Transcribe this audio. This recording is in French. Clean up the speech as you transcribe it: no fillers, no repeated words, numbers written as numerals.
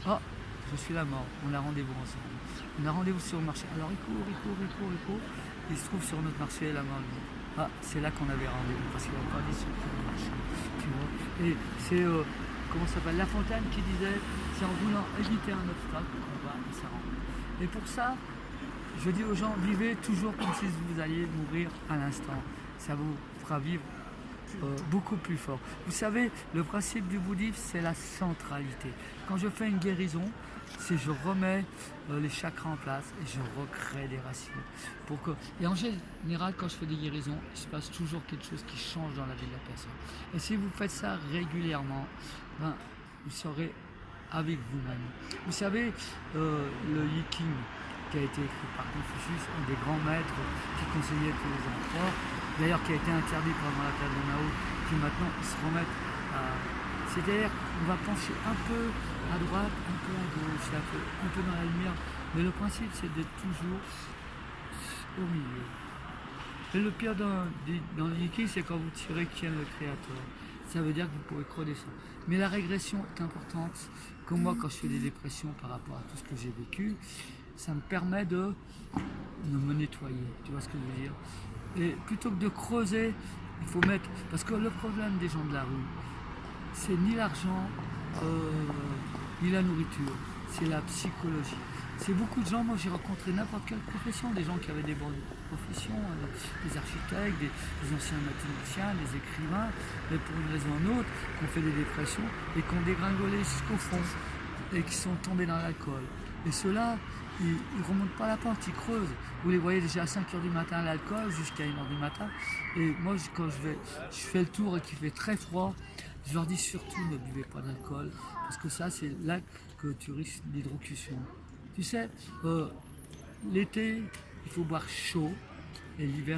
Oh, je suis la mort, on a rendez-vous ensemble. On a rendez-vous sur le marché. Alors il court, il court, il court, il court. Il se trouve sur notre marché, la mort lui dit, ah, c'est là qu'on avait rendez-vous, parce qu'il n'a pas dit sur le marché. Tu vois. Et c'est, comment ça s'appelle, La Fontaine qui disait, c'est en voulant éviter un obstacle qu'on va à sa rencontre. Et pour ça, je dis aux gens, vivez toujours comme si vous alliez mourir à l'instant. Ça vous fera vivre beaucoup plus fort. Vous savez, le principe du bouddhisme, c'est la centralité. Quand je fais une guérison, c'est je remets les chakras en place et je recrée des racines. Et en général, quand je fais des guérisons, il se passe toujours quelque chose qui change dans la vie de la personne. Et si vous faites ça régulièrement, ben, vous serez avec vous-même. Vous savez, le Yiking qui a été écrit par Confucius, un des grands maîtres qui conseillait tous les empereurs, d'ailleurs qui a été interdit pendant la période de Mao, qui maintenant se remettent à... C'est-à-dire qu'on va pencher un peu à droite, un peu à gauche, un peu dans la lumière, mais le principe c'est d'être toujours au milieu. Et le pire dans le Yiking, c'est quand vous tirez qui est le créateur. Ça veut dire que vous pourrez creuser ça. Mais la régression est importante. Comme moi, quand je fais des dépressions par rapport à tout ce que j'ai vécu, ça me permet de me nettoyer. Tu vois ce que je veux dire? Et plutôt que de creuser, il faut mettre... Parce que le problème des gens de la rue, c'est ni l'argent, ni la nourriture, c'est la psychologie. C'est beaucoup de gens, moi j'ai rencontré n'importe quelle profession, des gens qui avaient des bonnes professions, des architectes, des anciens mathématiciens, des écrivains, mais pour une raison ou une autre, qui ont fait des dépressions et qui ont dégringolé jusqu'au fond et qui sont tombés dans l'alcool. Et ceux-là, ils ne remontent pas la pente, ils creusent. Vous les voyez déjà à 5h du matin à l'alcool jusqu'à 1h du matin. Et moi, quand je fais le tour et qu'il fait très froid, je leur dis surtout ne buvez pas d'alcool, parce que ça, c'est là que tu risques l'hydrocution. Tu sais, l'été, il faut boire chaud, et l'hiver,